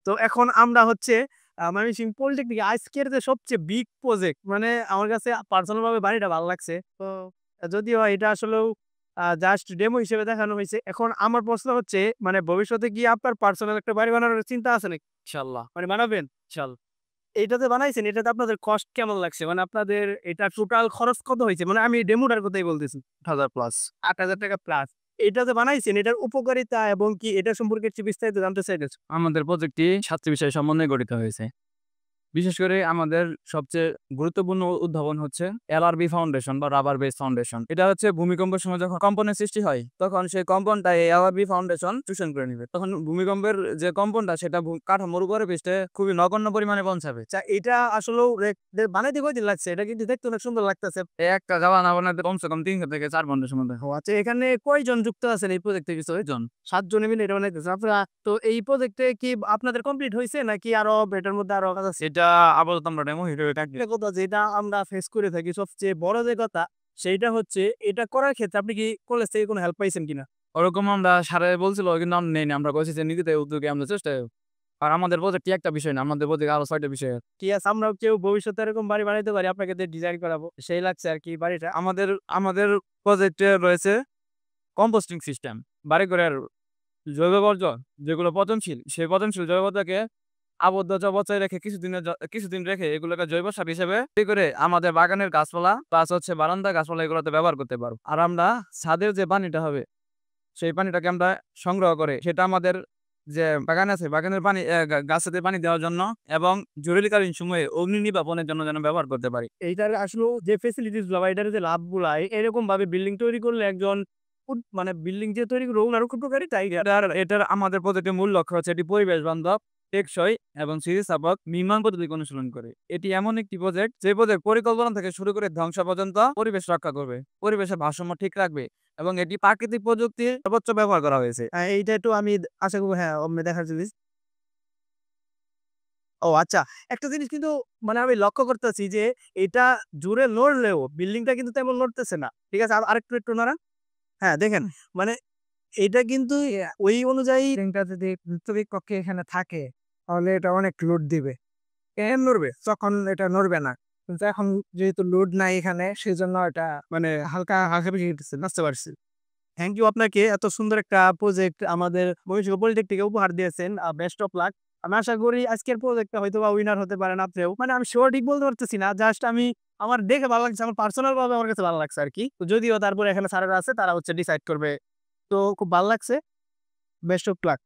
তো এখন আমরা হচ্ছে ময়মনসিংহ পলিটেকনিক আজকের যে সবচেয়ে বিগ প্রজেক্ট, মানে আমার কাছে পার্সোনাল ভাবে বাড়িটা ভালো লাগছে। তো যদিও এটা আসলেও জাস্ট ডেমো হিসেবে দেখানো হয়েছে। এখন আমার প্রশ্ন হচ্ছে, মানে ভবিষ্যতে কি আপনার পার্সোনাল একটা বাড়ি বানানোর চিন্তা আছে নাকি? ইনশাআল্লাহ, মানে বানাবেন? ইনশাআল্লাহ। এইটাতে বানাইছেন, এটাতে আপনাদের কস্ট কেমন লাগছে? মানে আপনাদের এটা টোটাল খরচ কত হইছে? মানে আমি ডেমোটার কথাই বলতেছি। ১,০০০ প্লাস। ৳৮,০০০ প্লাস। এটাতে বানাইছেন, এটার উপকারিতা এবং কি এটা সম্পর্কে একটু বিস্তারিত জানতে চাইতেছি। আমাদের প্রজেক্টটি ৭টি বিষয় সমন্বয়ে গঠিত হয়েছে। বিশেষ করে আমাদের সবচেয়ে গুরুত্বপূর্ণ উদ্ভাবন হচ্ছে এলআরবি ফাউন্ডেশন বা রাবার বেস ফাউন্ডেশন। এটা হচ্ছে ভূমিকম্পের সময় যখন কম্পনের সৃষ্টি হয়, তখন সেই কম্পনটা এই এলআরবি ফাউন্ডেশন শোষণ করে নিবে। তখন ভূমিকম্পের যে কম্পনটা সেটা কাঠামোর উপরে পৃষ্ঠে খুবই নগণ্য পরিমাণে পৌঁছাবে। আচ্ছা, এটা আসলেও বানাইতে কয়দিন লাগছে? এটা কিন্তু দেখতে অনেক সুন্দর লাগতেছে। এই একটা জ্বালানা বানাতে কমসে কম ৩ থেকে ৪ ঘন্টা সময় লাগে। ও আচ্ছা, এখানে কয়জন যুক্ত আছেন এই প্রজেক্টে কিছু? জন। ৭ জনে মিলে এটা বানাইতেছেন। আপনারা তো এই প্রজেক্টে কি আপনাদের কমপ্লিট হইছে নাকি আরো এটার মধ্যে আরো কাজ আছে? এটা আপাতত আমরা ডেমো হিসেবে থাকবে। একটা কথা যেটা আমরা ফেস করে থাকি সবচেয়ে বড় যে কথা, সেইটা হচ্ছে এটা করার ক্ষেত্রে আপনি কি কলেজ থেকে কোনো হেল্প পাইছেন কিনা? ওরকম আমরা স্যারে বলছিল কিন্তু আমরা নেইনি। আমরা কইছি যে নিজেদের উদ্যোগে আমরা চেষ্টা করব। আর আমাদের প্রজেক্টটি একটা বিষয় না। আমাদের প্রজেক্টে আরো ৬ টা বিষয় আছে। ঠিক আছে, আমরাও কেউ ভবিষ্যতে এরকম বাড়ি বানাইতে পারি, আপনাকে দিয়ে ডিজাইন করাবো। সেই লাগছে আরকি বাড়িটা। আমাদের আমাদের প্রজেক্টে রয়েছে কম্পোস্টিং সিস্টেম। বাড়িঘরের জৈব বর্জ্য যেগুলো পচনশীল, সেই পচনশীল জৈব বর্জ্যকে আবদ্ধতা বজায় রেখে কিছুদিন রেখে এগুলোকে জৈব সার হিসেবে তৈরি করে আমাদের বাগানের গাছপালা প্লাস হচ্ছে বারান্দার গাছপালা এগুলোতে ব্যবহার করতে পারব। আর আমরা ছাদের যে পানিটা হবে, সেই পানিটাকে আমরা সংগ্রহ করে সেটা আমাদের যে বাগান আছে, বাগানের পানি গাছেতে পানি দেওয়ার জন্য এবং জরুরিকালীন সময়ে অগ্নি নির্বাপনের জন্য যেন ব্যবহার করতে পারি। এইটার আসলেও যে ফেসিলিটিস গুলা বা এটার যে লাভগুলা এরকম ভাবে বিল্ডিং তৈরি করলে একজন মানে বিল্ডিং যে তৈরি করবে ওনার উপকারী তাই। এটার আমাদের প্রজেক্টের মূল লক্ষ্য হচ্ছে এটি পরিবেশ বান্ধব, টেকসই এবং স্থিতিস্থাপক নির্মাণ পদ্ধতি অনুসরণ করে। এটি এমন একটি প্রজেক্ট যে প্রজেক্ট পরিকল্পনা থেকে শুরু করে ধ্বংস পর্যন্ত পরিবেশ রক্ষা করবে, পরিবেশের ভারসাম্য ঠিক রাখবে এবং এটি প্রাকৃতিক প্রযুক্তির সর্বোচ্চ ব্যবহার করা হয়েছে। এইটা একটু আমি আশা করব, হ্যাঁ, আমি দেখার জিনিস। ও আচ্ছা, একটা জিনিস কিন্তু মানে আমি লক্ষ্য করতেছি যে এটা জোরে নড়লেও বিল্ডিংটা কিন্তু তেমন নড়তেছে না। ঠিক আছে? আরেকটু একটু নাড়ান। হ্যাঁ, দেখেন মানে এটা কিন্তু ওই অনুযায়ী বিল্ডিংটা যদি বাস্তবিক কক্ষে এখানে থাকে তাহলে এটা অনেক লোড দিবে। কেন নড়বে? তখন এটা নড়বে না। কিন্তু এখন যেহেতু লোড নাই এখানে সেজন্য এটা মানে হালকা হালকা বেশি নাচতে পারছি। থ্যাংক ইউ আপনাকে। এত সুন্দর একটা প্রজেক্ট আমাদের ময়মনসিংহ পলিটেকনিকে উপহার দিয়েছেন। Best of luck. আমি আশা করি আজকের প্রজেক্টটা হয়তোবা উইনার হতে পারেন আপনিও। মানে আমি সিউর ঠিক বলতে পারতেছি না। জাস্ট আমি আমার দেখে ভালো লাগছে। আমার পার্সোনাল ভাবে আমার কাছে ভালো লাগছে আরকি। তো যদিও তারপরে এখানে স্যারেরা আছে তারা হচ্ছে ডিসাইড করবে। তো খুব ভাল লাগছে। Best of luck.